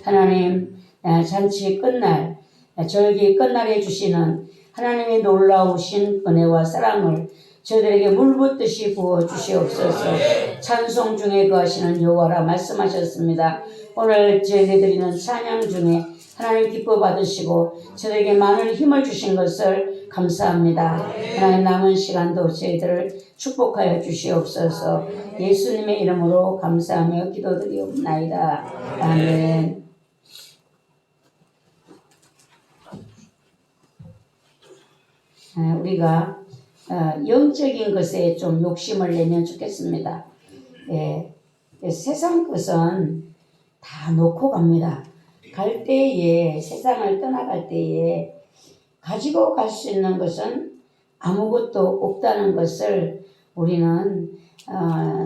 하나님 잔치 끝날 절기 끝날에 주시는 하나님의 놀라우신 은혜와 사랑을 저희들에게 물붓듯이 부어 주시옵소서. 찬송 중에 거하시는 여호와라 말씀하셨습니다. 오늘 저희들이 드리는 찬양 중에 하나님 기뻐 받으시고 저희에게 많은 힘을 주신 것을 감사합니다. 하나님 남은 시간도 저희들을 축복하여 주시옵소서. 예수님의 이름으로 감사하며 기도드리옵나이다. 아멘. 우리가 영적인 것에 좀 욕심을 내면 좋겠습니다. 세상 것은 다 놓고 갑니다. 갈 때에, 세상을 떠나갈 때에 가지고 갈 수 있는 것은 아무것도 없다는 것을 우리는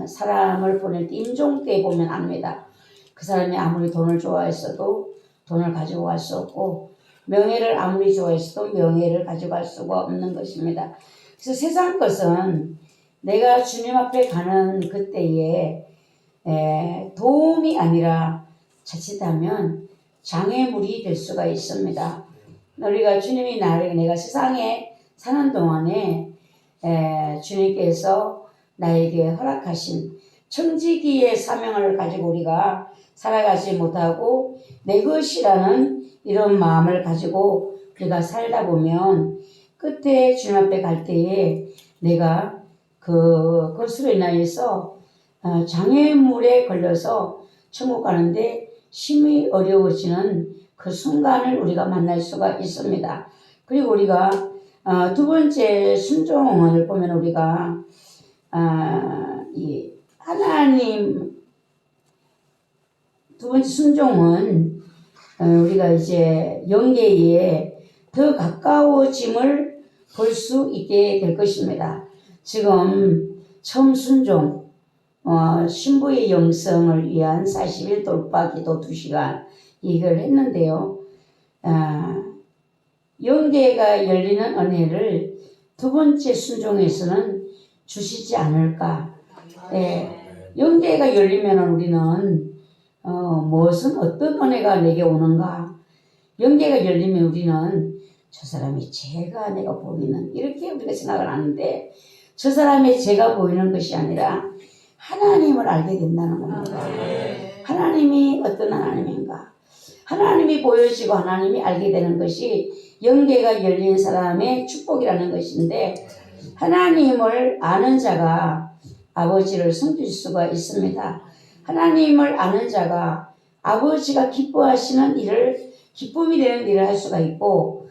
사람을 보낼 때 임종 때 보면 압니다. 그 사람이 아무리 돈을 좋아했어도 돈을 가지고 갈 수 없고, 명예를 아무리 좋아했어도 명예를 가지고 갈 수가 없는 것입니다. 그래서 세상 것은 내가 주님 앞에 가는 그때에 도움이 아니라 자칫하면 장애물이 될 수가 있습니다. 우리가 주님이 내가 세상에 사는 동안에 주님께서 나에게 허락하신 청지기의 사명을 가지고 우리가 살아가지 못하고 내 것이라는 이런 마음을 가지고 우리가 살다 보면 끝에 주님 앞에 갈 때에 내가 그것으로 인하여서 장애물에 걸려서 천국 가는데 심히 어려워지는 그 순간을 우리가 만날 수가 있습니다. 그리고 우리가 두 번째 순종을 보면 우리가 이 하나님 두 번째 순종은 우리가 이제 영계에 더 가까워짐을 볼 수 있게 될 것입니다. 지금 처음 순종 신부의 영성을 위한 40일 돌파 기도 2시간 이걸 했는데요. 영계가 열리는 은혜를 두 번째 순종에서는 주시지 않을까. 영계가 열리면 우리는 무엇은 어떤 은혜가 내게 오는가. 영계가 열리면 우리는 저 사람이 죄가 내가 보이는 이렇게 우리가 생각을 하는데 저 사람의 죄가 보이는 것이 아니라 하나님을 알게 된다는 겁니다. 하나님이 어떤 하나님인가. 하나님이 보여지고 하나님이 알게 되는 것이 영계가 열린 사람의 축복이라는 것인데 하나님을 아는 자가 아버지를 섬길 수가 있습니다. 하나님을 아는 자가 아버지가 기뻐하시는 일을 기쁨이 되는 일을 할 수가 있고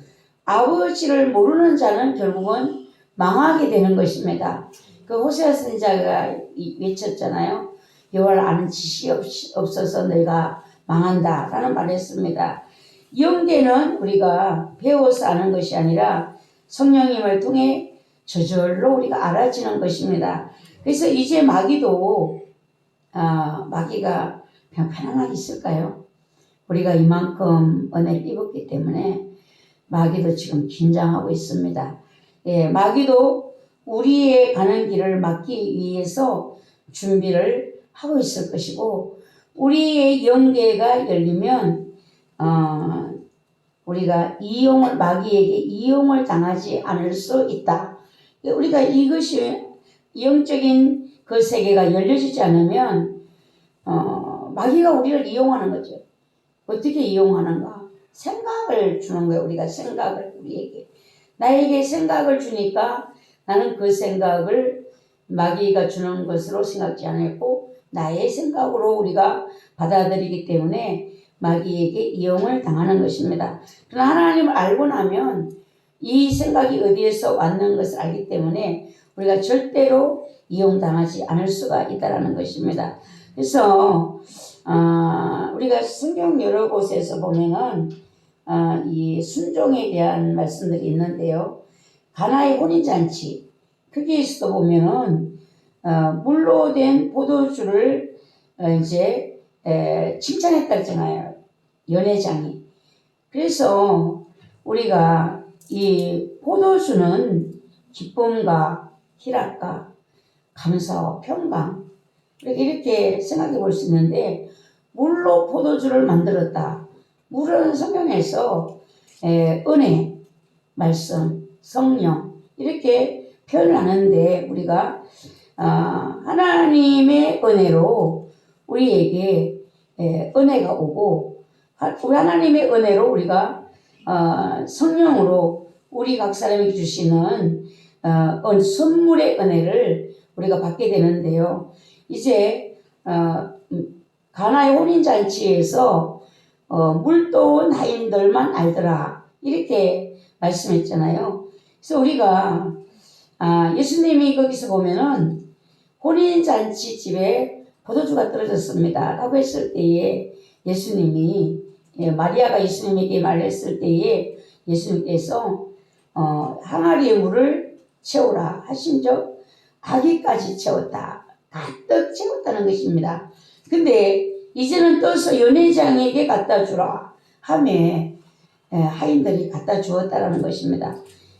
아버지를 모르는 자는 결국은 망하게 되는 것입니다. 그 호세아 선지자가 외쳤잖아요. 여호와를 아는 지식이 없어서 너희가 망한다 라는 말을 했습니다. 영계는 우리가 배워서 아는 것이 아니라 성령님을 통해 저절로 우리가 알아지는 것입니다. 그래서 이제 마귀도 마귀가 그냥 편안하게 있을까요? 우리가 이만큼 은혜를 입었기 때문에 마귀도 지금 긴장하고 있습니다. 마귀도 우리의 가는 길을 막기 위해서 준비를 하고 있을 것이고 우리의 영계가 열리면 우리가 마귀에게 이용을 당하지 않을 수 있다. 우리가 이것이 영적인 그 세계가 열려지지 않으면 마귀가 우리를 이용하는 거죠. 어떻게 이용하는가? 생각을 주는 거예요. 우리가 생각을 우리에게. 나에게 생각을 주니까 나는 그 생각을 마귀가 주는 것으로 생각지 않았고 나의 생각으로 우리가 받아들이기 때문에 마귀에게 이용을 당하는 것입니다. 그러나 하나님을 알고 나면 이 생각이 어디에서 왔는 것을 알기 때문에 우리가 절대로 이용당하지 않을 수가 있다는 것입니다. 그래서 우리가 성경 여러 곳에서 보면은 이 순종에 대한 말씀들이 있는데요. 가나의 혼인잔치 거기에서도 보면은 물로 된 포도주를 이제 칭찬했다 했잖아요. 연회장이. 그래서 우리가 이 포도주는 기쁨과 희락과 감사와 평강 이렇게 생각해 볼 수 있는데 물로 포도주를 만들었다. 물은 성경에서 은혜, 말씀, 성령 이렇게 표현을 하는데 우리가 하나님의 은혜로 우리에게 은혜가 오고 우리 하나님의 은혜로 우리가 성령으로 우리 각 사람에게 주시는 선물의 은혜를 우리가 받게 되는데요. 이제 가나의 혼인잔치에서 물도운 하인들만 알더라 이렇게 말씀했잖아요. 그래서 우리가 예수님이 거기서 보면은 혼인잔치 집에 포도주가 떨어졌습니다 라고 했을 때에 예수님이 마리아가 예수님에게 말했을 때에 예수님께서 항아리의 물을 채우라 하신즉 아기까지 채웠다. 가득 채웠다는 것입니다. 근데 이제는 떠서 연회장에게 갖다 주라 하며 하인들이 갖다 주었다라는 것입니다.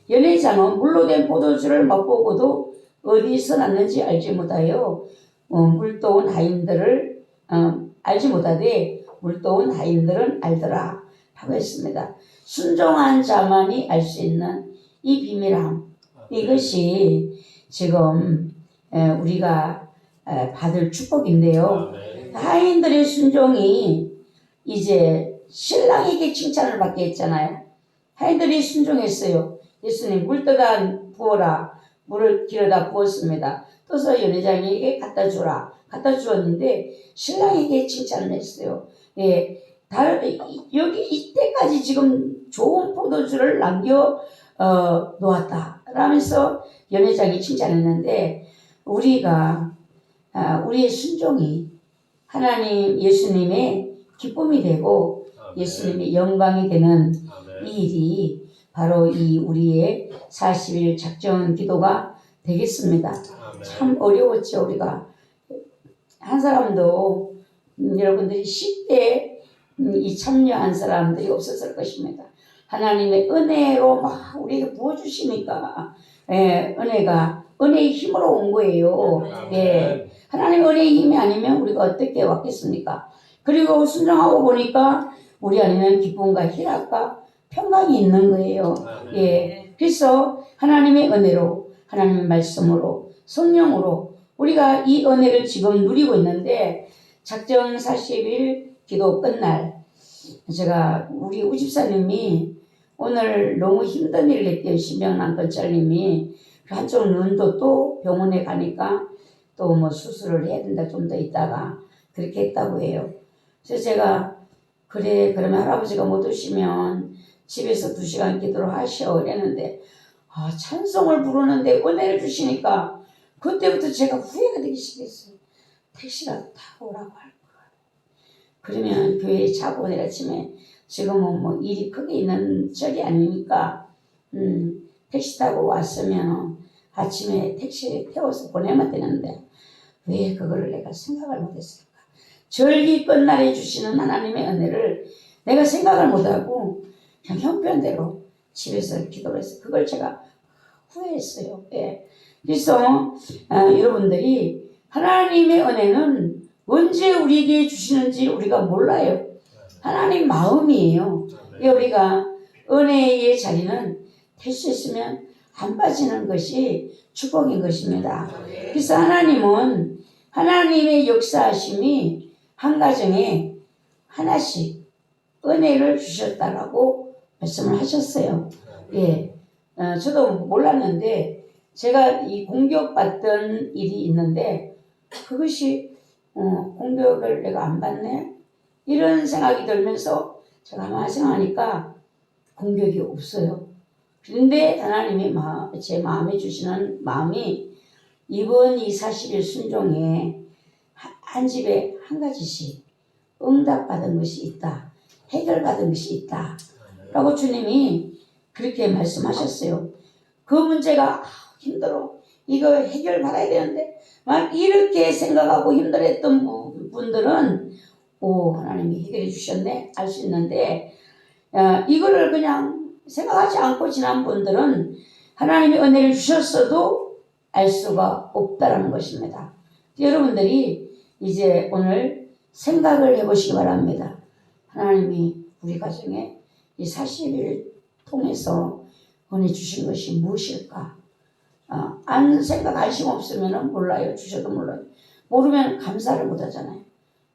연회장은 물로 된 포도주를 맛보고도 어디서 났는지 알지 못하여 물도운 하인들을 알지 못하되 물도운 하인들은 알더라 하고 했습니다. 순종한 자만이 알 수 있는 이 비밀함, 이것이 지금 우리가 받을 축복인데요. 하인들의 순종이 이제 신랑에게 칭찬을 받게 했잖아요. 하인들이 순종했어요. 예수님 물 떠다 부어라. 물을 길어다 부었습니다. 떠서 연회장에게 갖다 주라. 갖다 주었는데 신랑에게 칭찬을 했어요. 여기 이때까지 지금 좋은 포도주를 남겨 놓았다 라면서 연회장이 칭찬했는데 우리가 우리의 순종이 하나님 예수님의 기쁨이 되고 예수님의 영광이 되는 이 일이 바로 이 우리의 40일 작정 기도가 되겠습니다. 참 어려웠죠. 우리가 한 사람도 여러분들이 쉽게 이 참여한 사람들이 없었을 것입니다. 하나님의 은혜로 막 우리에게 부어주시니까 은혜의 힘으로 온 거예요. 하나님의 은혜의 힘이 아니면 우리가 어떻게 왔겠습니까? 그리고 순종하고 보니까 우리 안에는 기쁨과 희락과 평강이 있는 거예요. 그래서 하나님의 은혜로 하나님의 말씀으로 성령으로 우리가 이 은혜를 지금 누리고 있는데 작정 40일 기도 끝날 제가 우리 우집사님이 오늘 너무 힘든 일을 했대요. 신병난건짤님이 한쪽 눈도 또 병원에 가니까 또 뭐 수술을 해야 된다 좀 더 있다가 그렇게 했다고 해요. 그래서 제가 그래 그러면 할아버지가 못 오시면 집에서 2시간 기도를 하셔 이랬는데 찬송을 부르는데 은혜를 주시니까 그때부터 제가 후회가 되기 시작했어요. 택시라도 타고 오라고 할 거야. 그러면 교회에 자고 내일 아침에 지금은 뭐 일이 크게 있는 적이 아니니까 택시 타고 왔으면 아침에 택시에 태워서 보내면 되는데 왜 그거를 내가 생각을 못했을까? 절기 끝날에 주시는 하나님의 은혜를 내가 생각을 못하고 그냥 형편대로 집에서 기도를 해서 그걸 제가 후회했어요. 그래서 여러분들이 하나님의 은혜는 언제 우리에게 주시는지 우리가 몰라요. 하나님 마음이에요. 우리가 은혜의 자리는 될 수 있으면 안 빠지는 것이 축복인 것입니다. 그래서 하나님은 하나님의 역사하심이 한 가정에 하나씩 은혜를 주셨다라고 말씀을 하셨어요. 저도 몰랐는데 제가 이 공격받던 일이 있는데 그것이 공격을 내가 안 받네? 이런 생각이 들면서 제가 가만히 생각하니까 공격이 없어요. 그런데 하나님이 제 마음에 주시는 마음이 이번 이 40일 순종에 한 집에 한 가지씩 응답받은 것이 있다. 해결받은 것이 있다. 라고 주님이 그렇게 말씀하셨어요. 그 문제가 힘들어. 이거 해결받아야 되는데 막 이렇게 생각하고 힘들었던 분들은 하나님이 해결해 주셨네 알 수 있는데 이거를 그냥 생각하지 않고 지난 분들은 하나님이 은혜를 주셨어도 알 수가 없다라는 것입니다. 여러분들이 이제 오늘 생각을 해보시기 바랍니다. 하나님이 우리 가정에 이 40일 통해서 은혜 주신 것이 무엇일까? 안 생각하시고 없으면 몰라요. 주셔도 몰라요. 모르면 감사를 못하잖아요.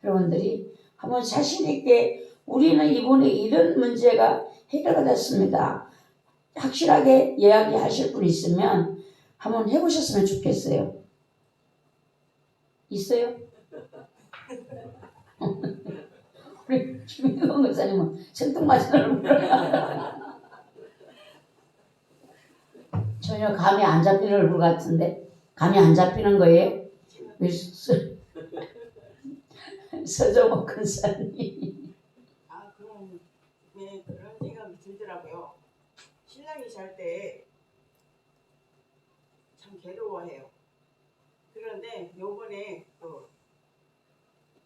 여러분들이 한번 자신 있게 우리는 이번에 이런 문제가 해결가 됐습니다. 확실하게 이야기하실 분 있으면 한번 해보셨으면 좋겠어요. 있어요? 우리 김민경 목사님은 생뚱맞은 얼굴 전혀 감이 안 잡히는 얼굴 같은데 감이 안 잡히는 거예요? 서정호 큰사님. 그럼 네, 그런 생각이 들더라고요. 신랑이 잘 때 참 괴로워해요. 그런데 요번에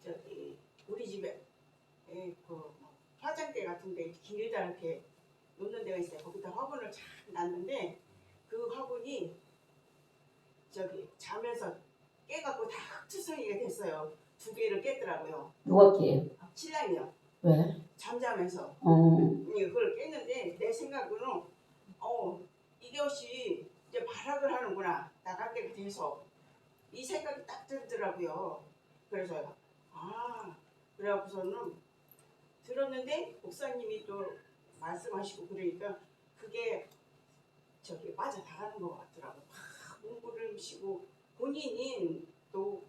저기 우리 집에 화장대 같은데 길다 이렇게 놓는 데가 있어요. 거기다 화분을 쫙 놨는데 그 화분이 저기 자면서 깨갖고 다 흙투성이가 됐어요. 2개를 깼더라고요. 누가 깨요? 신랑이요. 왜? 잠자면서 그걸 깼는데 내 생각으로는 이것이 이제 발악을 하는구나. 나갈 때가 돼서 이 생각이 딱 들더라고요. 그래서 그래갖고서는 들었는데 목사님이 또 말씀하시고 그러니까 그게 저기 빠져나가는 것 같더라고요. 몸부림치고 본인은 또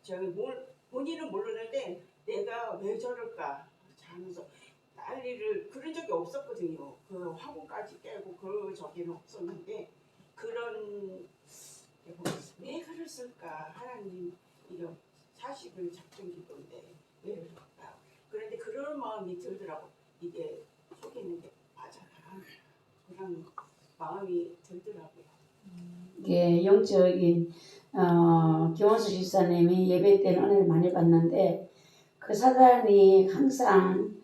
저기 본인은 모르는데 내가 왜 저럴까 하면서 난리를 그런 적이 없었거든요. 그 화분까지 깨고 그 저기는 없었는데 그런 왜 그랬을까 하나님 이런 40일 작전 기도인데 왜 그럴까 그런데 그런 마음이 들더라고. 이게 속에 있는 게 맞아라 그런 마음이 들더라고요. 이게 영적인 김원수 집사님이 예배 때는 은혜를 많이 받는데 그 사단이 항상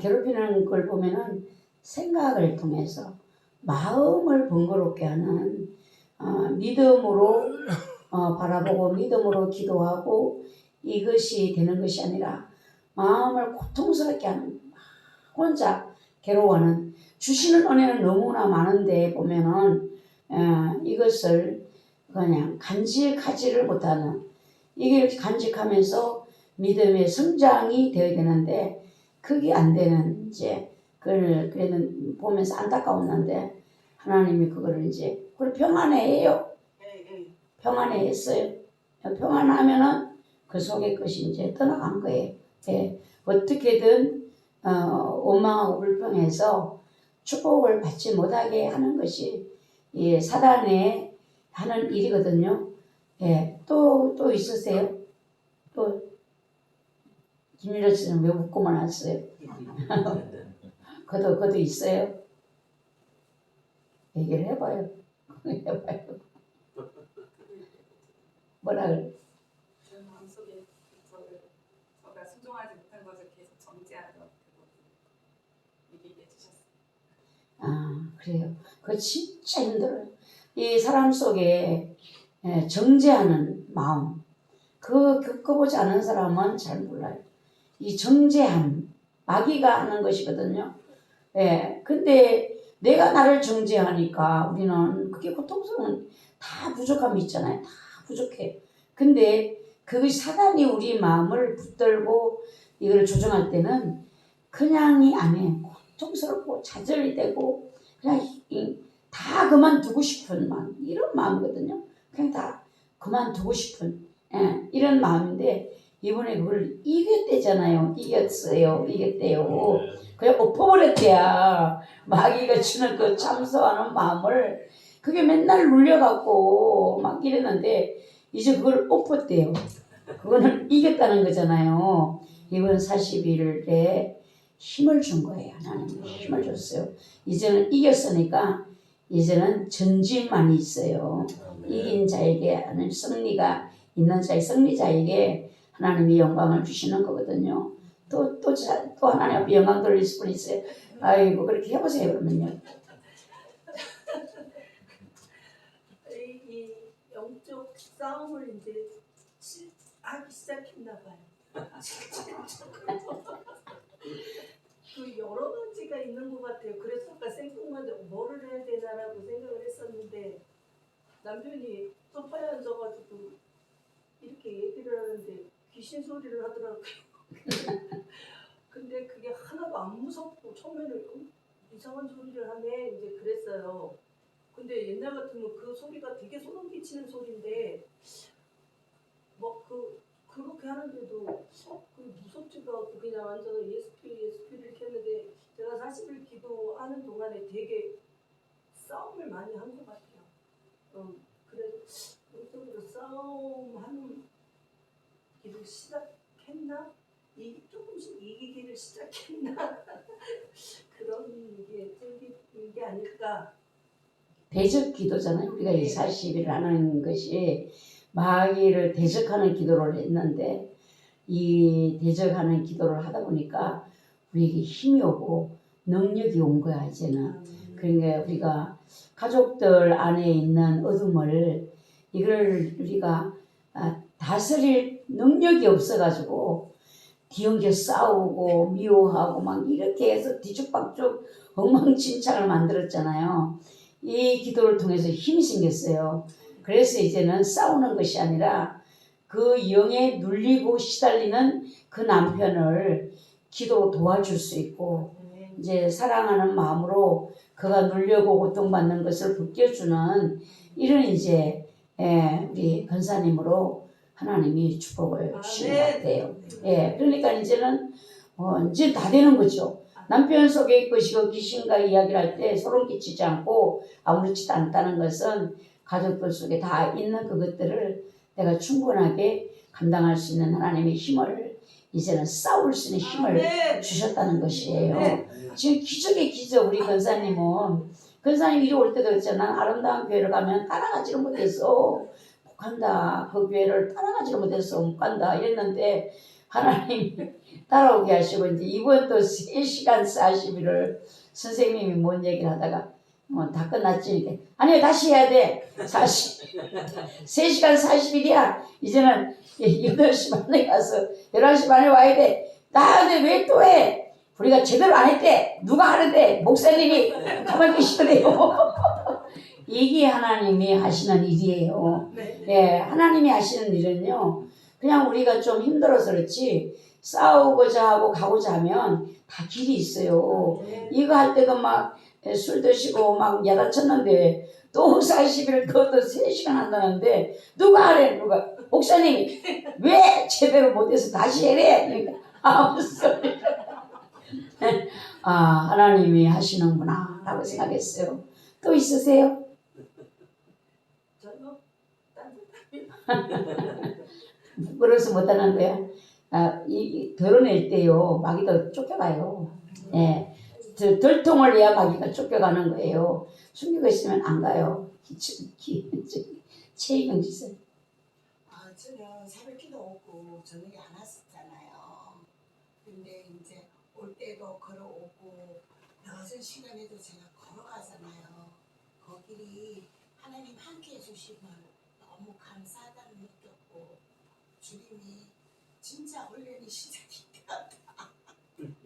괴롭히는 걸 보면은 생각을 통해서 마음을 번거롭게 하는 믿음으로 바라보고 믿음으로 기도하고 이것이 되는 것이 아니라 마음을 고통스럽게 하는 혼자 괴로워하는 주시는 은혜는 너무나 많은데 보면은 이것을 그냥 간직하지를 못하는 이게 이렇게 간직하면서 믿음의 성장이 되어야 되는데 그게 안 되는 이제 그래는 보면서 안타까웠는데 하나님이 그거를 이제 그걸 평안해해요. 평안해했어요. 평안하면은 그 속의 것이 이제 떠나간 거예요. 어떻게든 원망하고 불평해서 축복을 받지 못하게 하는 것이 사단의 하는 일이거든요. 또 있으세요? 또 김유라 씨는 왜 웃고만 하세요? 그도 있어요? 얘기를 해봐요. 해봐요. 뭐라 그래? 제 마음속에 저가 순종하지 못한 것을 계속 정죄하던 얘기해 주셨어요. 그래요. 그거 진짜 힘들어요. 이 사람 속에 정죄하는 마음, 그 겪어보지 않은 사람은 잘 몰라요. 이 정죄함, 마귀가 하는 것이거든요. 근데 내가 나를 정죄하니까 우리는 그게 고통스러운 다 부족함이 있잖아요. 다 부족해. 근데 그것이 사단이 우리 마음을 붙들고 이걸 조정할 때는 그냥이 아니에요. 고통스럽고 좌절이 되고 그냥 다 그만두고 싶은 마음 이런 마음이거든요. 그냥 다 그만두고 싶은 이런 마음인데 이번에 그걸 이겼대잖아요. 이겼대요. 그냥 엎어버렸대야. 마귀가 주는 그 참소하는 마음을 그게 맨날 눌려갖고 막 이랬는데 이제 그걸 엎었대요. 그거는 이겼다는 거잖아요. 이번 40일에 힘을 준 거예요. 하나님이 힘을 줬어요. 이제는 이겼으니까 이제는 전진만 있어요. 이긴 자에게 하는 승리가 있는 자의 승리자에게 하나님이 영광을 주시는 거거든요. 또 하나님 앞에 영광 돌릴 분 있어요. 아이고 그렇게 해보세요 그러면요. 이 영적 싸움을 이제 하기 시작했나 봐요. 그 여러 가지가 있는 것 같아요. 그래서 아까 생뚱맞아 뭐를 해야 되나라고 생각을 했었는데 남편이 소파에 앉아가지고 이렇게 얘기를 하는데 귀신 소리를 하더라고요. 근데 그게 하나도 안 무섭고 처음에는 이상한 소리를 하네 이제 그랬어요. 근데 옛날 같으면 그 소리가 되게 소름 끼치는 소리인데 뭐 그렇게 하는데도 그 무섭지도 않고 그냥 앉아서 예수피를 이렇게 했는데 제가 40일 기도하는 동안에 되게 싸움을 많이 한 것 같아요. 그래서 그쪽으로 싸움하는 길을 시작했나? 조금씩 이기기를 시작했나? 그런 게 생긴 게 아닐까. 대적 기도잖아요. 우리가 이 40일 하는 것이 마귀를 대적하는 기도를 했는데 이 대적하는 기도를 하다 보니까 우리에게 힘이 오고 능력이 온 거야 이제는. 그러니까 우리가 가족들 안에 있는 어둠을 이걸 우리가 다스릴 능력이 없어가지고 뒤엉겨 싸우고 미워하고 막 이렇게 해서 뒤죽박죽 엉망진창을 만들었잖아요. 이 기도를 통해서 힘이 생겼어요. 그래서 이제는 싸우는 것이 아니라 그 영에 눌리고 시달리는 그 남편을 기도로 도와줄 수 있고 이제 사랑하는 마음으로 그가 눌려고 고통받는 것을 벗겨주는 이런 이제 우리 권사님으로 하나님이 축복을 주신 것 같아요. 그러니까 이제는 이제 다 되는 거죠. 남편 속에 것이고 귀신과 이야기를 할 때 소름 끼치지 않고 아무렇지도 않다는 것은 가족들 속에 다 있는 그것들을 내가 충분하게 감당할 수 있는 하나님의 힘을 이제는 싸울 수 있는 힘을 주셨다는 것이에요. 지금 기적의 기적 우리 권사님 이리 올 때도 그랬잖아. 난 아름다운 교회를 가면 따라가지를 못해서 못 간다. 그 교회를 따라가지를 못해서 못 간다 이랬는데 하나님이 따라오게 하시고 이제 이번 또 3시간 40일을 선생님이 뭔 얘기를 하다가 다 끝났지. 아니요 다시 해야 돼. 3시간 40일이야. 이제는 8시 반에 가서 11시 반에 와야 돼. 나한테 왜 또 해? 우리가 제대로 안 했대. 누가 하는데? 목사님이 가만히 계시더래요. 이게 하나님이 하시는 일이에요. 하나님이 하시는 일은요. 그냥 우리가 좀 힘들어서 그렇지 싸우고자 하고 가고자 하면 다 길이 있어요. 이거 할 때도 막 술 드시고 막 야단쳤는데 또 40일 그것도 3시간 한다는데 누가 하래? 누가? 목사님이 왜 제대로 못해서 다시 해래? 그러니까 아무 소리. 하나님이 하시는구나 라고 생각했어요. 또 있으세요? 저는 부끄러워서 못하는 거야. 결혼할 때요 마귀도 쫓겨가요. 들통을 내야 마귀가 쫓겨가는 거예요. 숨기고 있으면 안 가요. 최희경 지사. 저는 새벽기도 오고 저녁에 안 왔었잖아요. 근데 이제 올 때도 걸어오고 늦은 시간에도 제가 걸어가잖아요. 그 길이 하나님 함께 해주심을 너무 감사하다는 느꼈고 주님이 진짜 훈련이 시작이 되었다.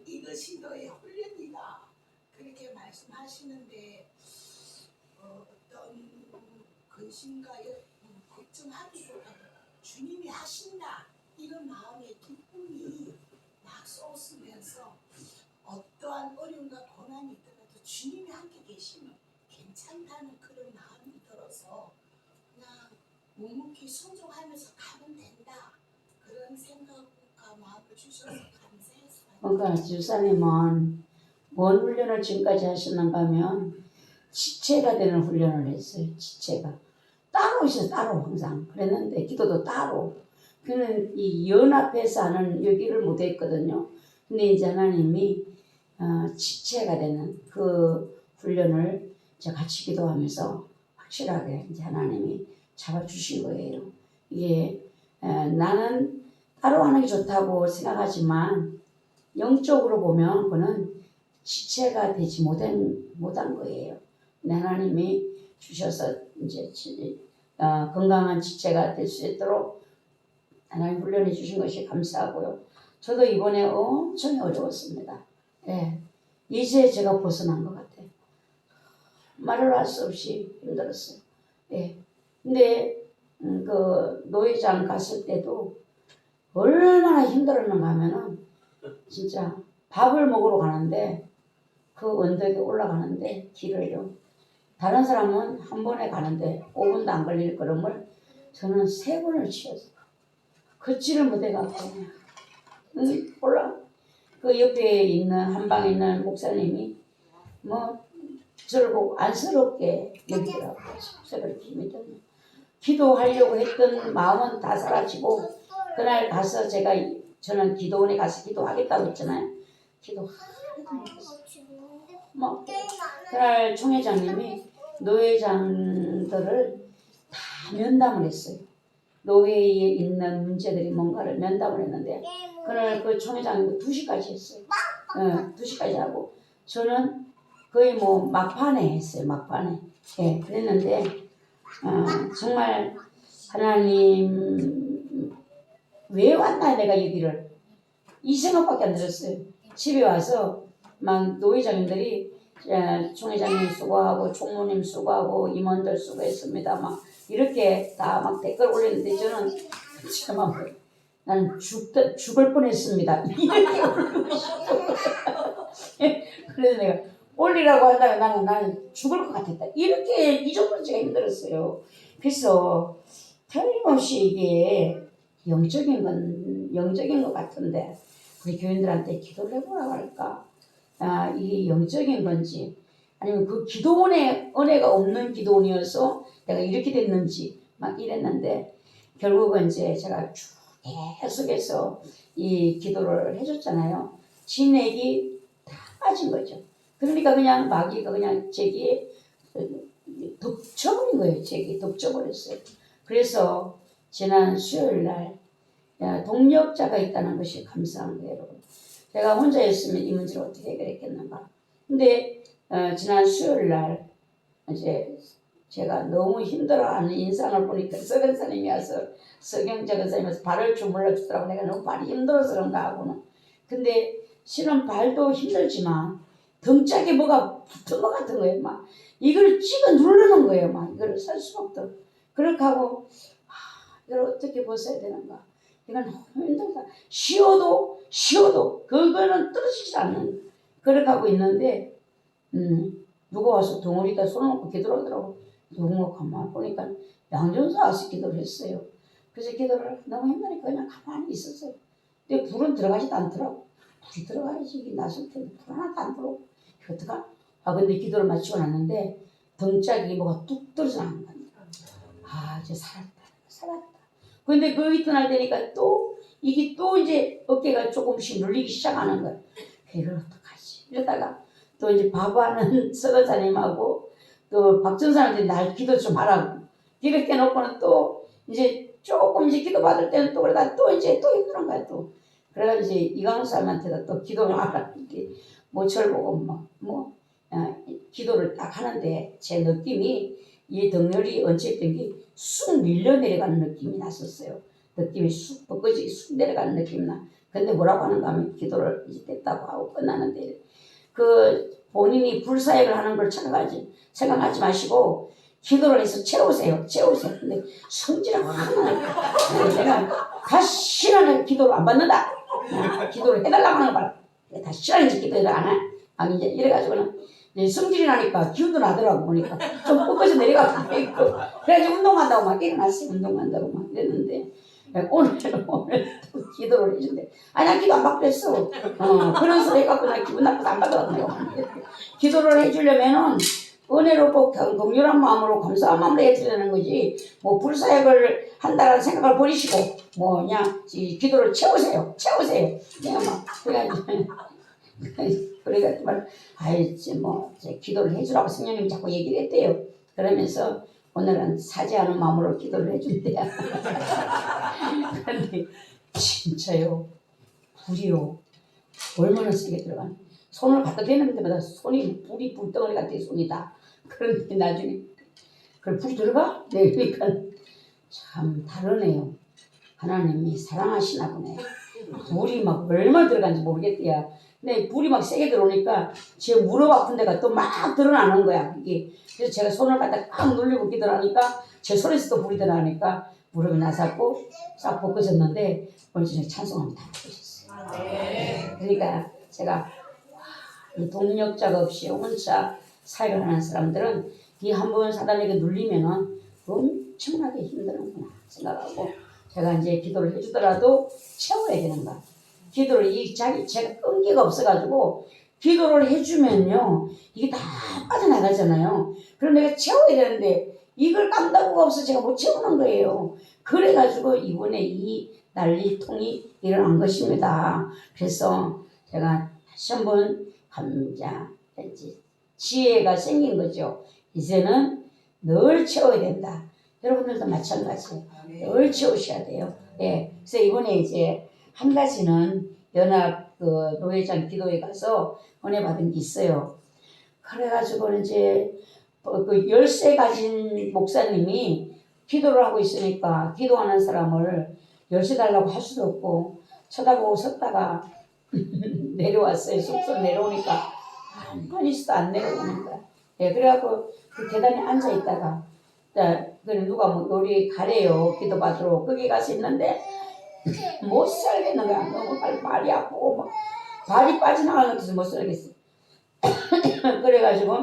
이것이 너의 훈련이다. 그렇게 말씀하시는데 어떤 근심과 걱정하기보다 주님이 하신다 이런 마음의 기쁨이 막 쏟으면서 어떠한 어려움과 고난이 있더라도 주님이 함께 계시면 괜찮다는 그런 마음이 들어서 그냥 묵묵히 순종하면서 가면 된다 그런 생각과 마음을 주셔서 감사했어요. 그러니까 주사님은 뭔 훈련을 지금까지 하셨는가 하면 지체가 되는 훈련을 했어요. 지체가 따로 있어요. 따로 항상 그랬는데 기도도 따로. 그는 이 연합해서 하는 여기를 못했거든요. 근데 이제 하나님이 지체가 되는 그 훈련을 제가 같이 기도하면서 확실하게 이제 하나님이 잡아주신 거예요. 이게 나는 따로 하는 게 좋다고 생각하지만 영적으로 보면 그거는 지체가 되지 못한 거예요. 근데 하나님이 주셔서 이제 건강한 지체가 될 수 있도록 하나님 훈련해 주신 것이 감사하고요. 저도 이번에 엄청 어려웠습니다. 예. 이제 제가 벗어난 것 같아요. 말을 할 수 없이 힘들었어요. 예. 근데 그 노회장 갔을 때도 얼마나 힘들었는가 하면은 진짜 밥을 먹으러 가는데 그 언덕에 올라가는데 길을요. 다른 사람은 한 번에 가는데 5분도 안 걸릴 걸음을 저는 3번을 치었어요. 걷지를 못해갖고 올라 그 옆에 있는 한 방에 있는 목사님이 뭐 저를 보고 안쓰럽게 여기더라고요. 그래서 힘이 들면 기도하려고 했던 마음은 다 사라지고 그날 가서 저는 기도원에 가서 기도하겠다고 했잖아요. 기도 하나도 못했어요. 뭐 그날 총회장님이 노회장들을 다 면담을 했어요. 노회에 있는 문제들이 뭔가를 면담을 했는데 그날 그 총회장님도 2시까지 했어요. 2시까지 하고 저는 거의 뭐 막판에 했어요. 막판에. 예, 그랬는데 정말 하나님 왜 왔나 내가 여기를 이 생각밖에 안 들었어요. 집에 와서 막 노회장님들이 총회장님 수고하고 총무님 수고하고 임원들 수고했습니다. 막 이렇게 다 막 댓글 올렸는데 저는 정말 나는 죽을 뻔했습니다. 이렇게 올리고 싶어. 그래서 내가 올리라고 한다면 나는 죽을 것 같았다. 이렇게 이 정도로 제가 힘들었어요. 그래서 틀림없이 이게 영적인 것 같은데 우리 교인들한테 기도를 해보라고 할까? 이게 영적인 건지 아니면 그 기도원에 은혜가 없는 기도원이어서 내가 이렇게 됐는지 막 이랬는데 결국은 이제 제가 쭉 계속해서 이 기도를 해줬잖아요. 진액이 다 빠진 거죠. 그러니까 그냥 마귀가 그냥 제기에 덮쳐버린 거예요. 제기 덮쳐버렸어요. 그래서 지난 수요일 날 동력자가 있다는 것이 감사한 거예요, 여러분. 제가 혼자였으면 이 문제를 어떻게 해결했겠는가. 근데 지난 수요일 날 이제 제가 너무 힘들어하는 인상을 보니까 서견사님이 와서 서경자견사님이 와서 발을 주물러 주더라고. 내가 너무 발이 힘들어서 그런가 하고는. 근데 실은 발도 힘들지만 등짝에 뭐가 붙은 것 같은 거예요. 막 이걸 찍어 누르는 거예요. 막 이걸 살 수가 없더라고. 그렇게 하고 이걸 어떻게 벗어야 되는가. 이건 너무 힘들다. 쉬어도 그거는 떨어지지 않는 그렇게 하고 있는데 누가 와서 덩어리에다 손을 놓고 기도를 하더라고. 누군가 가만히 보니까 양전사 와서 기도를 했어요. 그래서 기도를 너무 힘드니까 그냥 가만히 있었어요. 근데 불은 들어가지도 않더라고. 불이 들어가야지 이게 났을 텐데 불 하나도 안 들어오고 어떡하? 근데 기도를 마치고 났는데 등짝이 뭐가 뚝 떨어져 나는 거야. 이제 살았다. 근데 그 이튿날 되니까 또 이게 또 이제 어깨가 조금씩 눌리기 시작하는 거야. 이걸 어떡하지? 이러다가 또 이제 바보하는 서거사님하고 또 박전사한테 날 기도 좀 하라고 이렇게 해놓고는 또 이제 조금 이제 기도 받을 때는 또 그러다 또 이제 또 힘든 거야 또. 그래가지고 이제 이광수님한테도 또 기도를 하라 이렇게 모처를 보고 기도를 딱 하는데 제 느낌이 이 덩어리 얹혀있던 게 쑥 밀려 내려가는 느낌이 났었어요. 느낌이 쑥 벚꽃이 쑥 내려가는 느낌이 나. 근데 뭐라고 하는가 하면 기도를 이제 됐다고 하고 끝나는데 그 본인이 불사역을 하는 걸 생각하지 마시고 기도를 해서 채우세요. 근데 성질이 확 나요. 내가 다시는 기도를 안 받는다. 기도를 해달라고 하는 거 봐라. 다시는 이제 기도를 안 해. 이제 이래가지고는 성질이 나니까 기운도 나더라고 보니까 좀 꺾어서 내려가고 있고 그래가지고 운동한다고 막 일어났어요. 운동한다고 막 이랬는데 오늘 또 기도를 해준대. 난 기도 안 받고 그랬어. 그런 소리 해갖고 나 기분 나빠서 안 받더라고요. 기도를 해주려면은 은혜롭고 긍휼한 마음으로 감사한 마음으로 해드리는 거지 뭐 불사역을 한다는 생각을 버리시고 그냥 기도를 채우세요. 내가 막 그래가지고 기도를 해주라고 성령님이 자꾸 얘기를 했대요. 그러면서 오늘은 사죄하는 마음으로 기도를 해준대요. 그런데 진짜요. 불이요. 얼마나 세게 들어가는. 손을 갖다 대는 데마다 불이 불덩어리 같은 손이다. 그런데 나중에 그걸 불이 들어가? 네, 그러니까 참 다르네요. 하나님이 사랑하시나 보네요. 불이 막 얼마나 들어간지 모르겠대요. 근데 불이 막 세게 들어오니까 제 무릎 아픈 데가 또 막 드러나는 거야. 그게. 그래서 제가 손을 갖다 꽉 눌리고 기도하니까 제 손에서도 불이 드러나니까 무릎이 나섰고 싹 벗겨졌는데 오늘 저녁에 찬송하면 다 벗겨졌어요. 그러니까 제가 이 동력자가 없이 혼자 사역을 하는 사람들은 이 한 번 사단에게 눌리면은 엄청나게 힘드는구나 생각하고 제가 이제 기도를 해주더라도 채워야 되는 거야. 기도를 제가 끈기가 없어가지고 기도를 해주면요 이게 다 빠져나가잖아요. 그럼 내가 채워야 되는데 이걸 깜다구가 없어 제가 못 채우는 거예요. 그래가지고 이번에 이 난리통이 일어난 것입니다. 그래서 제가 다시 한번 지혜가 생긴 거죠. 이제는 늘 채워야 된다. 여러분들도 마찬가지예요. 늘 채우셔야 돼요. 예. 그래서 이번에 이제 한 가지는 연합 그 노회장 기도에 가서 은혜 받은 게 있어요. 그래가지고 이제 그 열쇠 가진 목사님이 기도를 하고 있으니까 기도하는 사람을 열쇠 달라고 할 수도 없고 쳐다보고 섰다가 내려왔어요. 숙소 내려오니까 가만히 있어도 안 내려오는 거야. 예, 그래갖고 그 계단에 앉아 있다가 누가 뭐 요리 가래요. 기도 받으러 거기 가서 있는데 못 살겠는 거야. 너무 발이 아프고 막 발이 빠져나가는 것 같아서 못 살겠어. 그래가지고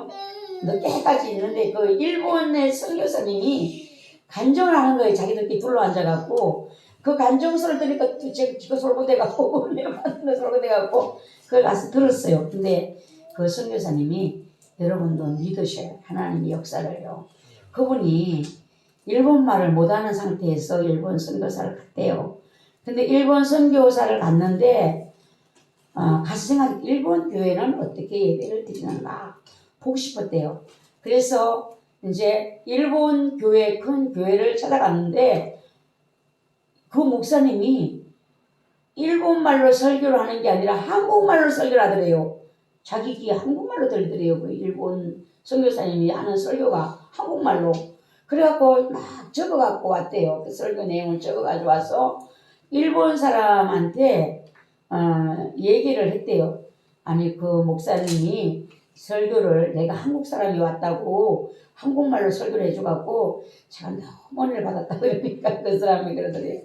늦게까지 있는데 그 일본의 선교사님이 간정을 하는 거예요. 자기들끼리 둘러앉아갖고 그 간정서를 들으니까 제가 솔고돼갖고 내가 받는 거 솔고돼갖고 그걸 가서 들었어요. 근데 그 선교사님이 여러분도 믿으셔요. 하나님의 역사를요. 그분이 일본말을 못하는 상태에서 일본 선교사를 갔대요. 근데 일본 선교사를 갔는데 가서 생각해 일본 교회는 어떻게 예배를 드리는가 보고 싶었대요. 그래서 이제 일본 교회 큰 교회를 찾아갔는데 그 목사님이 일본말로 설교를 하는 게 아니라 한국말로 설교를 하더래요. 자기 귀에 한국말로 들리더래요. 그 일본 선교사님이 하는 설교가 한국말로. 그래갖고 막 적어갖고 왔대요. 그 설교 내용을 적어가지고 와서 일본 사람한테 얘기를 했대요. 아니 그 목사님이 설교를 내가 한국 사람이 왔다고 한국말로 설교를 해줘갖고 제가 너무 은혜를 받았다 그러니까 그 사람이 그러더래요.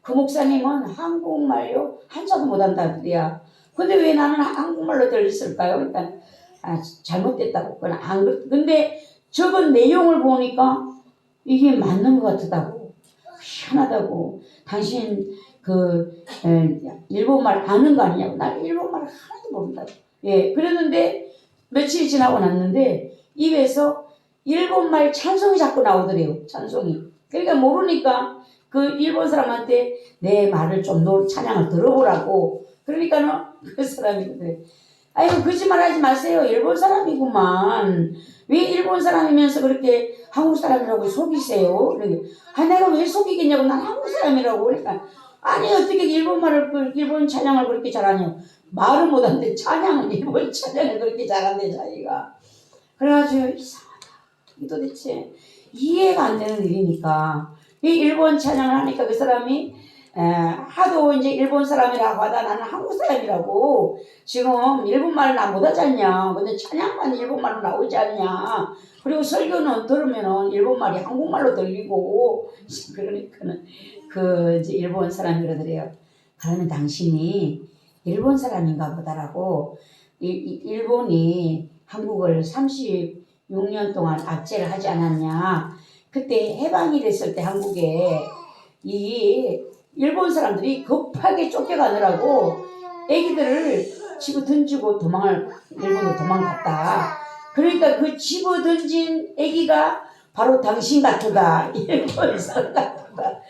그 목사님은 한국말요 한자도 못한다 그래야. 근데 왜 나는 한국말로 들렸을까요? 그러니까 잘못됐다고. 근데 적은 내용을 보니까 이게 맞는 것 같다고. 희한하다고. 당신 일본말 아는 거 아니냐고. 나 일본말 하나도 모른다고. 예, 그랬는데 며칠이 지나고 났는데 입에서 일본말 찬송이 자꾸 나오더래요. 찬송이. 그러니까 모르니까 그 일본 사람한테 내 말을 좀 찬양을 들어보라고. 그러니까는 그 사람이 그래. 아이고 거짓말하지 마세요. 일본 사람이구만. 왜 일본 사람이면서 그렇게 한국 사람이라고 속이세요? 내가 왜 속이겠냐고. 난 한국 사람이라고. 그러니까 아니 어떻게 일본 찬양을 그렇게 잘하냐. 말은 못하는데 찬양은 일본 찬양을 그렇게 잘한대 자기가. 그래가지고 이상하다. 이 도대체 이해가 안 되는 일이니까 이 일본 찬양을 하니까 그 사람이 하도 이제 일본 사람이라고 하다 나는 한국 사람이라고 지금 일본말을 나 못하지 않냐. 근데 찬양만 일본말로 나오지 않냐. 그리고 설교는 들으면은 일본말이 한국말로 들리고 그러니까는 그 이제 일본 사람이 그러더래요. 그러면 당신이 일본 사람인가 보다라고 일본이 한국을 36년 동안 압제를 하지 않았냐. 그때 해방이 됐을 때 한국에 이 일본 사람들이 급하게 쫓겨가느라고 애기들을 집어 던지고 일본으로 도망갔다. 그러니까 그 집어 던진 애기가 바로 당신 같다. 일본 사람 같다.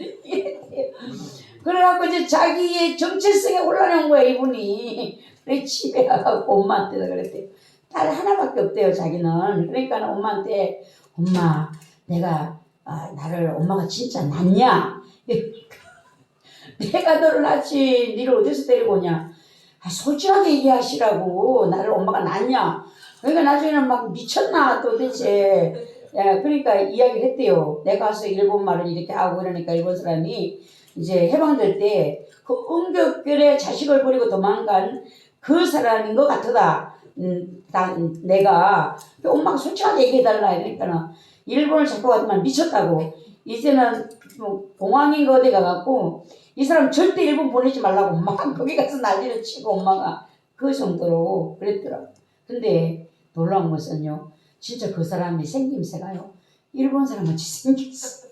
그래갖고 이제 자기의 정체성에 올라온 거야 이분이. 그래 집에 가갖고 엄마한테 그랬대요. 딸 하나밖에 없대요 자기는. 그러니까 엄마한테 엄마 내가 나를 엄마가 진짜 낳냐? 내가 너를 낳지 니를 어디서 데리고 오냐? 솔직하게 얘기하시라고. 나를 엄마가 낳냐? 그러니까 나중에는 막 미쳤나 도대체. 그러니까 이야기를 했대요. 내가 가서 일본말을 이렇게 하고 그러니까 일본 사람이 이제 해방될 때 그 응급결에 자식을 버리고 도망간 그 사람인 것 같다. 내가 엄마가 솔직하게 얘기해달라 이러니까는 일본을 자꾸 가더만 미쳤다고. 이제는 뭐 공항인 거 어디 가갖고 이 사람 절대 일본 보내지 말라고 막 거기 가서 난리를 치고 엄마가 그 정도로 그랬더라고. 근데 놀라운 것은요, 진짜 그 사람이 생김새가요 일본 사람같이 생겼어.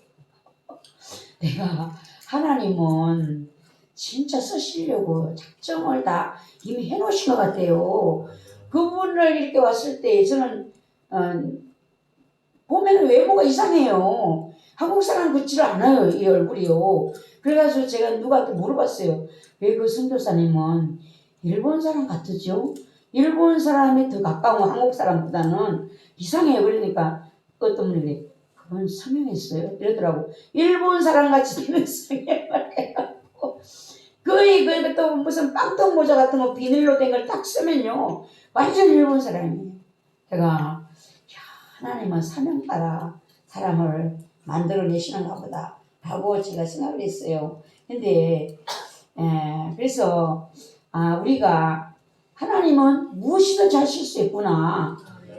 내가 하나님은 진짜 쓰시려고 작정을 다 이미 해놓으신 것 같아요. 그분을 이렇게 왔을 때 저는 보면은 외모가 이상해요. 한국 사람 같지를 않아요, 이 얼굴이요. 그래가지고 제가 누구한테 물어봤어요. 왜 그 선교사님은 일본 사람 같으죠? 일본 사람이 더 가까운 한국 사람보다는 이상해요. 그러니까 어떤 분이 그건 성형했어요 이러더라고. 일본 사람 같이 되는 성형을 해갖고 거의 또 무슨 빵떡 모자 같은 거 비닐로 된 걸 딱 쓰면요 완전 일본 사람이에요. 제가 야, 하나님은 사명 따라 사람을 만들어내시는가 보다 하고 제가 생각을 했어요. 근데 그래서 우리가 하나님은 무엇이든지 하실 수 있구나.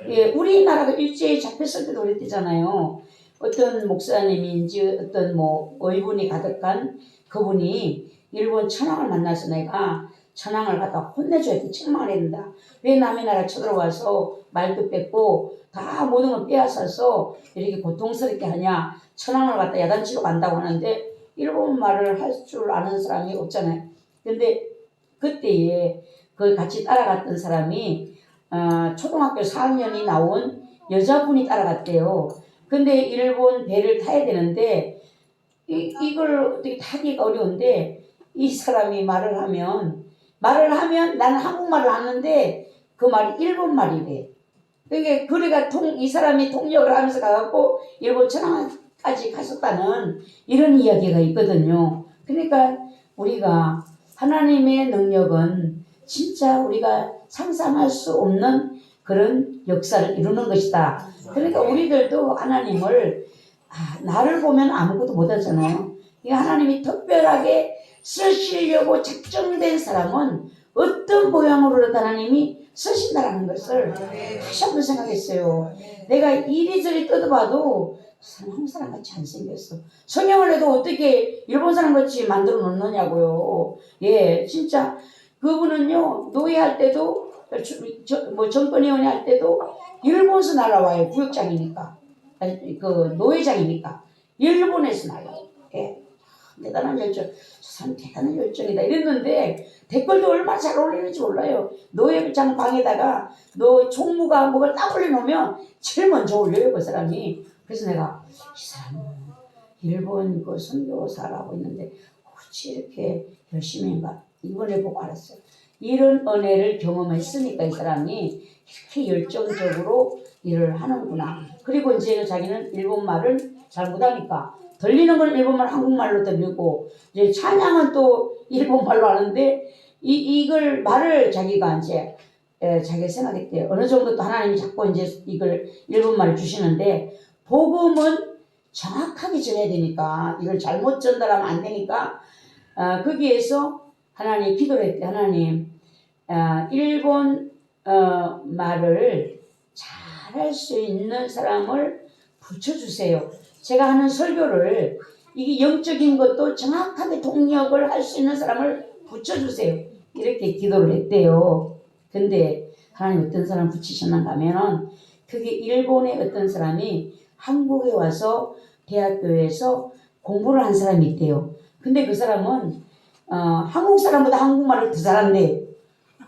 예, 우리나라가 일제히 잡혔을 때도 그랬대잖아요. 어떤 목사님인지 어떤 뭐 의분이 가득한 그분이 일본 천황을 만나서 내가 천황을 갖다 혼내줘야 돼. 책망을 해야 된다. 왜 남의 나라 쳐들어와서 말도 뺏고 다 모든 걸 빼앗아서 이렇게 고통스럽게 하냐. 천황을 갖다 야단치러 간다고 하는데 일본 말을 할 줄 아는 사람이 없잖아요. 근데 그때에 그 같이 따라갔던 사람이 초등학교 4학년이 나온 여자분이 따라갔대요. 근데 일본 배를 타야 되는데 이걸 어떻게 타기가 어려운데 이 사람이 말을 하면 나는 한국말을 하는데 그 말이 일본 말이래. 그러니까 이 사람이 통역을 하면서 가갖고 일본 천황까지 갔었다는 이런 이야기가 있거든요. 그러니까 우리가 하나님의 능력은 진짜 우리가 상상할 수 없는 그런 역사를 이루는 것이다. 그러니까 우리들도 하나님을 나를 보면 아무것도 못하잖아요. 하나님이 특별하게 쓰시려고 작정된 사람은 어떤 모양으로라도 하나님이 쓰신다라는 것을 다시 한번 생각했어요. 내가 이리저리 뜯어봐도 한국 사람 같이 안 생겼어. 성형을 해도 어떻게 일본 사람 같이 만들어 놓느냐고요. 예, 진짜 그분은요 노예할 때도 정권위원회 할 때도 일본에서 날아와요. 구역장이니까 그 노예장이니까 일본에서 날아와요. 예, 대단한 열정. 참 대단한 열정이다 이랬는데 댓글도 얼마나 잘 어울리는지 몰라요. 노예장 방에다가 총무가 뭐를 딱 올려놓으면 제일 먼저 올려요 그 사람이. 그래서 내가 이 사람은 일본 그 선교사라고 있는데 어찌 이렇게 열심히 한가 이번에 보고 알았어요. 이런 은혜를 경험했으니까 이 사람이 이렇게 열정적으로 일을 하는구나. 그리고 이제 자기는 일본말을 잘 못하니까 들리는 건 일본말 한국말로 들리고 이제 찬양은 또 일본말로 하는데 이걸 말을 자기가 이제 자기가 생각했대요. 어느 정도 또 하나님이 자꾸 이제 이걸 일본말을 주시는데 복음은 정확하게 전해야 되니까 이걸 잘못 전달하면 안 되니까 거기에서 하나님 기도를 했대. 하나님 일본 말을 잘할 수 있는 사람을 붙여주세요. 제가 하는 설교를 이게 영적인 것도 정확하게 통역을 할 수 있는 사람을 붙여주세요. 이렇게 기도를 했대요. 근데 하나님 어떤 사람 붙이셨는가 하면은 그게 일본의 어떤 사람이 한국에 와서 대학교에서 공부를 한 사람이 있대요. 근데 그 사람은 한국 사람보다 한국말을 더 잘한대.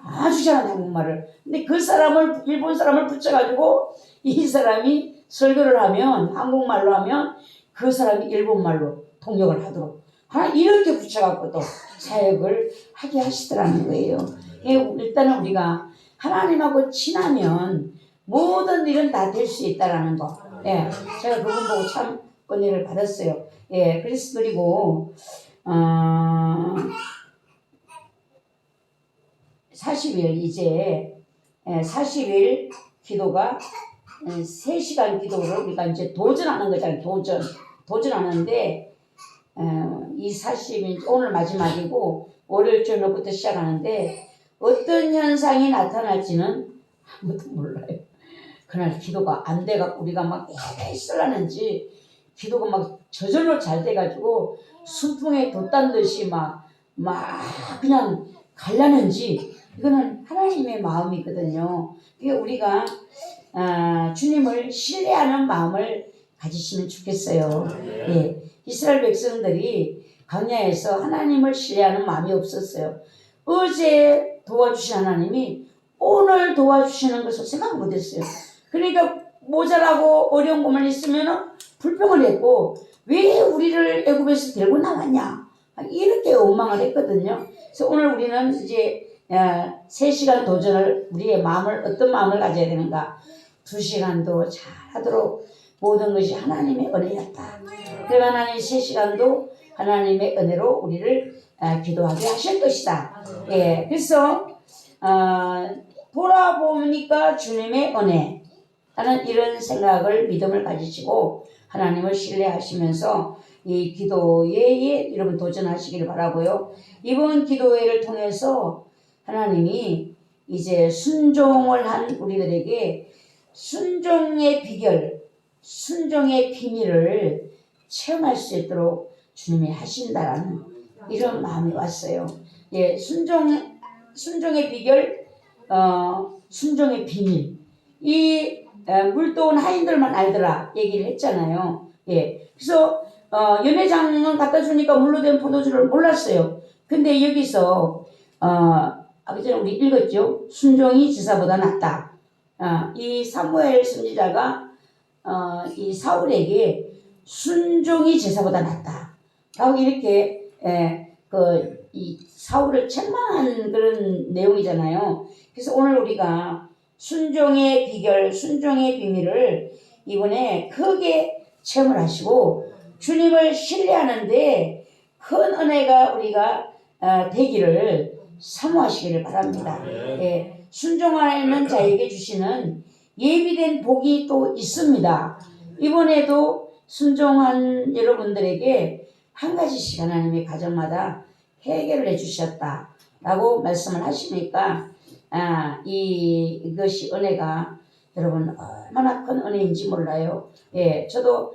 아주 잘하는 한국말을. 근데 그 사람을 일본 사람을 붙여가지고 이 사람이 설교를 하면 한국말로 하면 그 사람이 일본말로 통역을 하도록 이렇게 붙여갖고 또 사역을 하게 하시더라는 거예요. 일단은 우리가 하나님하고 친하면 모든 일은 다 될 수 있다라는 거. 예, 제가 그분 보고 참 은혜를 받았어요. 예, 그리고 40일 이제 40일 기도가 3시간 기도를 우리가 이제 도전하는 거잖아요. 도전하는데 이 40일 오늘 마지막이고 월요일 저녁부터 시작하는데 어떤 현상이 나타날지는 아무도 몰라요. 그날 기도가 안 돼갖고 우리가 막 애쓰라는지 기도가 막 저절로 잘 돼가지고 순풍에 돛단 듯이 막 그냥 갈라는지 이거는 하나님의 마음이거든요. 그러니까 우리가 주님을 신뢰하는 마음을 가지시면 좋겠어요. 예, 이스라엘 백성들이 광야에서 하나님을 신뢰하는 마음이 없었어요. 어제 도와주신 하나님이 오늘 도와주시는 것을 생각 못했어요. 그러니까 모자라고 어려운 것만 있으면 불평을 했고 왜 우리를 애굽에서 데리고 나왔냐 이렇게 원망을 했거든요. 그래서 오늘 우리는 이제 3시간 도전을 우리의 마음을 어떤 마음을 가져야 되는가 2시간도 잘하도록 모든 것이 하나님의 은혜였다. 그래서 하나님 3시간도 하나님의 은혜로 우리를 기도하게 하실 것이다. 예, 그래서 돌아보니까 주님의 은혜 라는 이런 생각을 믿음을 가지시고 하나님을 신뢰하시면서 이 기도회에 여러분 도전하시기를 바라고요. 이번 기도회를 통해서 하나님이 이제 순종을 한 우리들에게 순종의 비결, 순종의 비밀을 체험할 수 있도록 주님이 하신다라는 이런 마음이 왔어요. 예, 순종의 비결, 순종의 비밀. 이 물도온 하인들만 알더라 얘기를 했잖아요. 예, 그래서 연회장은 갖다 주니까 물로 된 포도주를 몰랐어요. 근데 여기서 아까 전에 우리 읽었죠. 순종이 제사보다 낫다. 이 사무엘 선지자가 이 사울에게 순종이 제사보다 낫다. 라고 이렇게 이 사울을 책망한 그런 내용이잖아요. 그래서 오늘 우리가 순종의 비결, 순종의 비밀을 이번에 크게 체험을 하시고 주님을 신뢰하는데 큰 은혜가 우리가 되기를 사모하시기를 바랍니다. 예, 순종하는 자에게 주시는 예비된 복이 또 있습니다. 이번에도 순종한 여러분들에게 한 가지씩 하나님의 가정마다 해결을 해주셨다라고 말씀을 하시니까 이것이 은혜가 여러분 얼마나 큰 은혜인지 몰라요. 예, 저도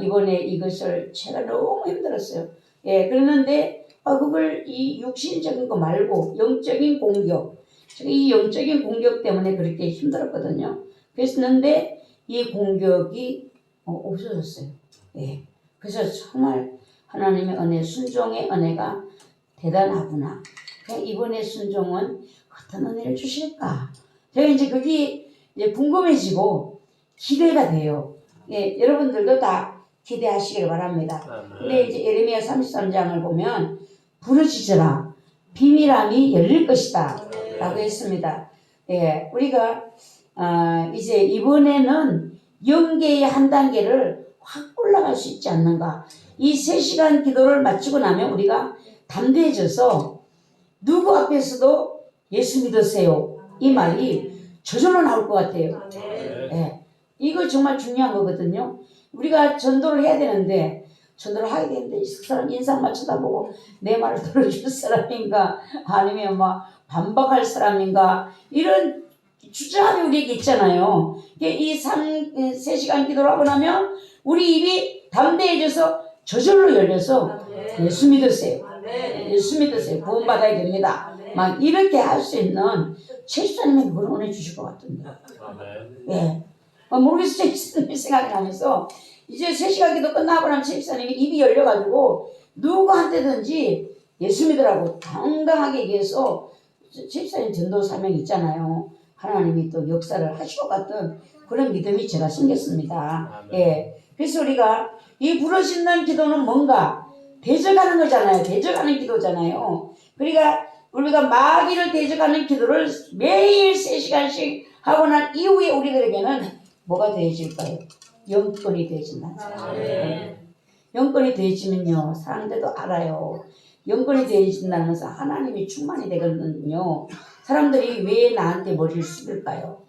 이번에 이것을 제가 너무 힘들었어요. 예, 그랬는데 그걸 이 육신적인 거 말고 영적인 공격, 제가 이 영적인 공격 때문에 그렇게 힘들었거든요. 그랬는데 이 공격이 없어졌어요. 예, 그래서 정말 하나님의 은혜, 순종의 은혜가 대단하구나. 이번에 순종은 어떤 은혜를 주실까? 제가 이제 그게 이제 궁금해지고 기대가 돼요. 예, 여러분들도 다 기대하시길 바랍니다. 근데 이제 예레미야 33장을 보면 부르짖으라 비밀함이 열릴 것이다 라고 했습니다. 예, 우리가 이제 이번에는 영계의 한 단계를 확 올라갈 수 있지 않는가. 이 3시간 기도를 마치고 나면 우리가 담대해져서 누구 앞에서도 예수 믿으세요 이 말이 저절로 나올 것 같아요. 예, 이거 정말 중요한 거거든요. 우리가 전도를 해야 되는데 전도를 하게 되는데 이 사람 인상만 쳐다보고 내 말을 들어줄 사람인가 아니면 막 반박할 사람인가 이런 주저함이 우리에게 있잖아요. 이 3시간 기도를 하고 나면 우리 입이 담대해져서 저절로 열려서 예수 믿으세요. 예수 믿으세요. 구원받아야 됩니다. 막 이렇게 할 수 있는 최수사님이 그걸 원해 주실 것 같은데. 예. 모르겠어요. 최수사님이 생각이 나면서 이제 3시간 기도 끝나고 나면 최수사님이 입이 열려가지고 누구한테든지 예수 믿으라고 당당하게 얘기해서 최수사님 전도 사명이 있잖아요. 하나님이 또 역사를 하실 것 같은 그런 믿음이 제가 생겼습니다. 예. 그래서 우리가 이 부르짖는 기도는 뭔가 대적하는 거잖아요. 대적하는 기도잖아요. 그러니까 우리가 마귀를 대적하는 기도를 매일 3시간씩 하고 난 이후에 우리들에게는 뭐가 되어질까요? 영권이 되어진다. 영권이 되어지면요. 사람들도 알아요. 영권이 되어진다는 것은 하나님이 충만이 되거든요. 사람들이 왜 나한테 머리를 숙일까요?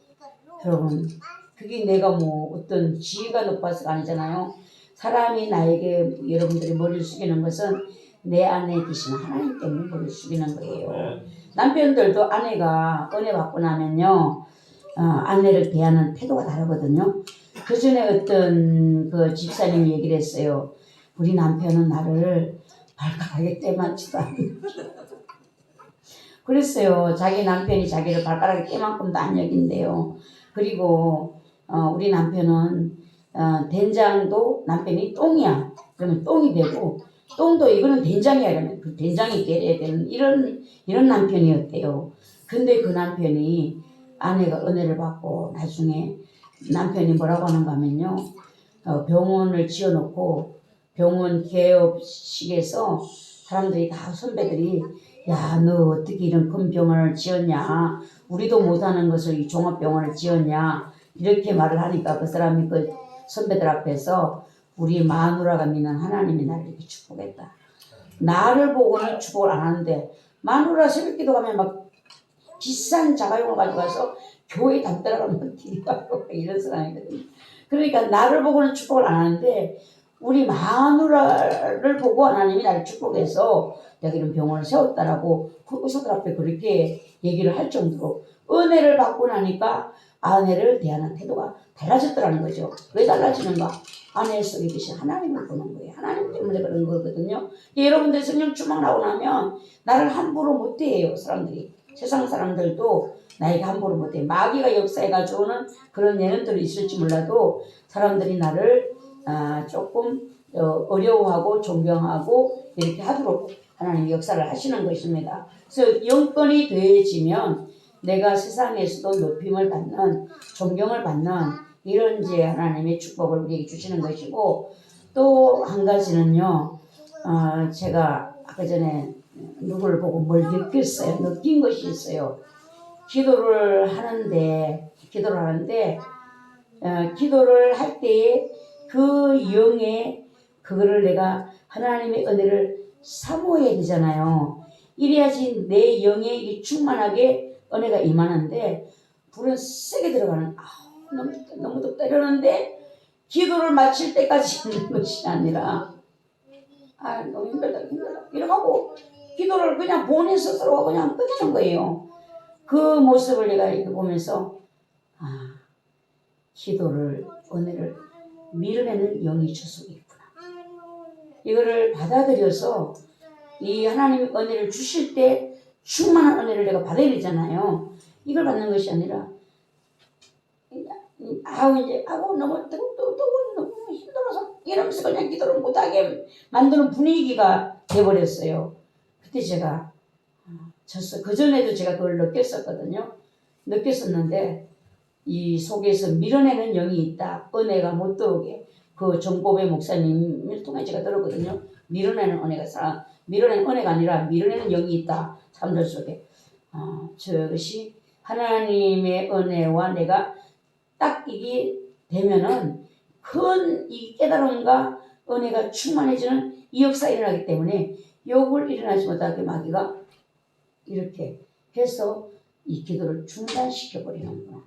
여러분, 그게 내가 뭐 어떤 지위가 높아서가 아니잖아요. 사람이 나에게 여러분들이 머리를 숙이는 것은 내 안에 계신 하나님께 무릎을 숙이는 거예요. 남편들도 아내가 은혜 받고 나면요, 아내를 대하는 태도가 다르거든요. 그 전에 어떤 그 집사님이 얘기를 했어요. 우리 남편은 나를 발가락에 떼만지도 않는. 그랬어요. 자기 남편이 자기를 발가락에 떼만큼도 안 여긴대요. 그리고 우리 남편은 된장도 남편이 똥이야. 그러면 똥이 되고, 똥도 이거는 된장이야. 그러면 그 된장이 돼야 되는 이런 남편이었대요. 근데 그 남편이 아내가 은혜를 받고 나중에 남편이 뭐라고 하는가 하면요, 병원을 지어놓고 병원 개업식에서 사람들이 다 선배들이 야, 너 어떻게 이런 큰 병원을 지었냐, 우리도 못하는 것을 이 종합병원을 지었냐, 이렇게 말을 하니까 그 사람이 그 선배들 앞에서 우리 마누라가 믿는 하나님이 나를 이렇게 축복했다. 나를 보고는 축복을 안 하는데 마누라 새벽기도 가면 막 비싼 자가용을 가져가서 교회 담벼락을 디리고 이런 사람이거든요. 그러니까 나를 보고는 축복을 안 하는데 우리 마누라를 보고 하나님이 나를 축복해서 내가 이런 병원을 세웠다라고 그 의사들 앞에 그렇게 얘기를 할 정도로 은혜를 받고 나니까 아내를 대하는 태도가 달라졌더라는 거죠. 왜 달라지는가? 아내 속에 계신 하나님을 보는 거예요. 하나님 때문에 그런 거거든요. 여러분들 성령 충만하고 나면 나를 함부로 못 대해요. 사람들이. 세상 사람들도 나에게 함부로 못 대. 마귀가 역사해가지고는 그런 예언들이 있을지 몰라도 사람들이 나를 조금 어려워하고 존경하고 이렇게 하도록 하나님 역사를 하시는 것입니다. 그래서 영권이 되어지면 내가 세상에서도 높임을 받는, 존경을 받는 이런 이제 하나님의 축복을 우리에게 주시는 것이고, 또 한 가지는요, 제가 아까 전에 누구를 보고 뭘 느꼈어요. 느낀 것이 있어요. 기도를 하는데 기도를 할 때에 그 영에 그거를 내가 하나님의 은혜를 사모해야 되잖아요. 이래야지 내 영에 충만하게 은혜가 임하는데 불은 세게 들어가는, 너무 덥다 이러는데 기도를 마칠 때까지 있는 것이 아니라 너무 힘들다 이러고 기도를 그냥 본인 스스로 그냥 끝내는 거예요. 그 모습을 내가 이렇게 보면서 기도를, 은혜를 밀어내는 영이 저 속에 있구나. 이거를 받아들여서 이 하나님의 은혜를 주실 때 충만한 은혜를 내가 받아야 되잖아요. 이걸 받는 것이 아니라 너무 힘들어서 이러면서 그냥 기도를 못하게 만드는 분위기가 돼버렸어요. 그때 제가 그 전에도 제가 그걸 느꼈었는데 이 속에서 밀어내는 영이 있다. 은혜가 못 들어오게. 그 정보배 목사님을 통해 제가 들었거든요. 밀어내는 은혜가 아니라 밀어내는 영이 있다. 사람들 속에. 저것이 하나님의 은혜와 내가 딱 이게 되면은 큰 이 깨달음과 은혜가 충만해지는 이 역사가 일어나기 때문에 욕을 일어나지 못하게 마귀가 이렇게 해서 이 기도를 중단시켜 버리는구나.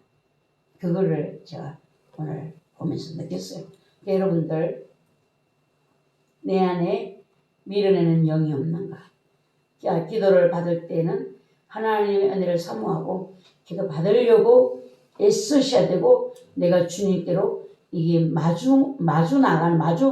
그거를 제가 오늘 보면서 느꼈어요. 여러분들, 내 안에 밀어내는 영이 없는가? 기도를 받을 때는 하나님의 은혜를 사모하고 기도 받으려고 애쓰셔야 되고, 내가 주님께로 이게 마주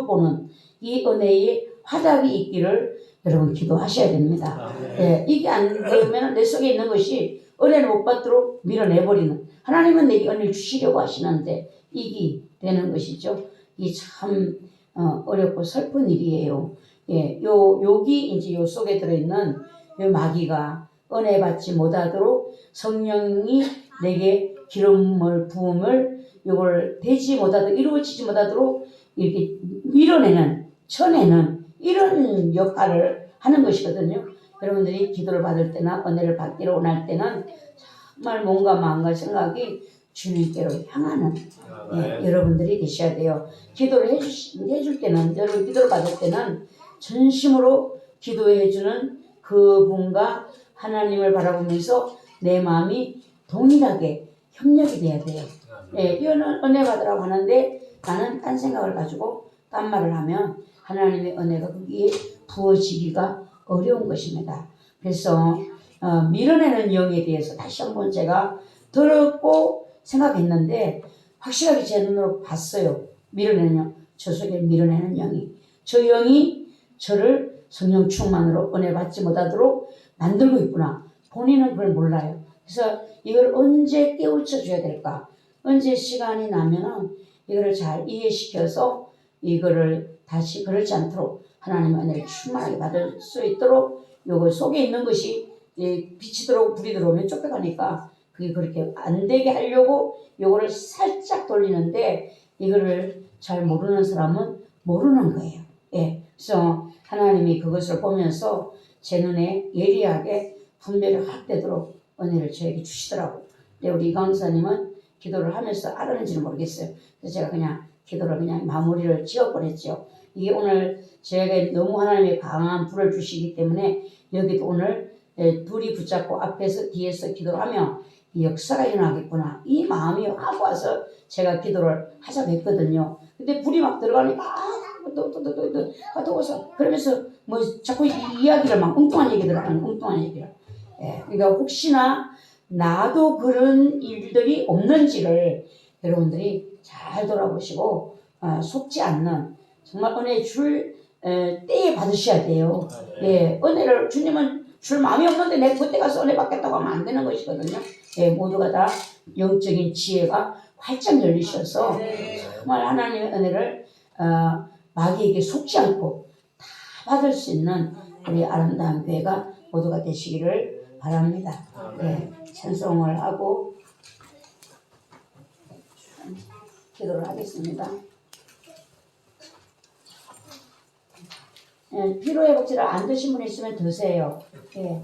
보는 이 은혜의 화답이 있기를 여러분 기도하셔야 됩니다. 네, 이게 안 되면 내 속에 있는 것이 은혜를 못 받도록 밀어내버리는, 하나님은 내게 은혜를 주시려고 하시는데 이게 되는 것이죠. 이 참 어렵고 슬픈 일이에요. 예, 여기 이제 요 속에 들어있는 요 마귀가 은혜 받지 못하도록 성령이 내게 기름을 부음을 요걸 되지 못하도록, 이루어지지 못하도록 이렇게 밀어내는, 쳐내는 이런 역할을 하는 것이거든요. 여러분들이 기도를 받을 때나 은혜를 받기를 원할 때는 정말 뭔가 마음과 생각이 주님께로 향하는 여러분들이 되셔야 돼요. 기도를 해줄 때는, 여러분 기도를 받을 때는 전심으로 기도해주는 그분과 하나님을 바라보면서 내 마음이 동일하게 협력이 돼야 돼요. 이거는 은혜 받으라고 하는데 나는 딴 생각을 가지고 딴 말을 하면 하나님의 은혜가 거기에 부어지기가 어려운 것입니다. 그래서 밀어내는 영에 대해서 다시 한번 제가 들었고 생각했는데 확실하게 제 눈으로 봤어요. 밀어내는 영, 저 속에 밀어내는 영이, 저 영이 저를 성령 충만으로 은혜 받지 못하도록 만들고 있구나. 본인은 그걸 몰라요. 그래서 이걸 언제 깨우쳐 줘야 될까? 언제 시간이 나면은 이거를 잘 이해시켜서 이거를 다시 그렇지 않도록 하나님의 은혜를 충만하게 받을 수 있도록 요거 속에 있는 것이 빛이 들어오고 불이 들어오면 쫓겨가니까 그게 그렇게 안 되게 하려고 요거를 살짝 돌리는데 이거를 잘 모르는 사람은 모르는 거예요. 예. 그래서 하나님이 그것을 보면서 제 눈에 예리하게 분별이 확 되도록 은혜를 저에게 주시더라고요. 근데 우리 이 강사님은 기도를 하면서 알았는지는 모르겠어요. 그래서 제가 그냥 기도를 그냥 마무리를 지어버렸죠. 이게 오늘 저에게 너무 하나님의 강한 불을 주시기 때문에 여기도 오늘 둘이 붙잡고 앞에서 뒤에서 기도를 하면 역사가 일어나겠구나. 이 마음이 확 와서 제가 기도를 하자고 했거든요. 근데 불이 막 들어가니까 또 그러면서 뭐 자꾸 이야기를 막 엉뚱한 얘기를 하는 엉뚱한 얘기를. 예, 그러니까 혹시나 나도 그런 일들이 없는지를 여러분들이 잘 돌아보시고 속지 않는 정말 은혜 줄 때에 받으셔야 돼요. 예, 은혜를 주님은 줄 마음이 없는데 내가 그때 가서 은혜 받겠다고 하면 안 되는 것이거든요. 예, 모두가 다 영적인 지혜가 활짝 열리셔서 정말 하나님의 은혜를 마귀에게 속지 않고 다 받을 수 있는 우리 아름다운 교회가 모두가 되시기를 바랍니다. 네, 찬송을 하고 기도를 하겠습니다. 피로회복제를 안 드신 분 있으면 드세요. 예.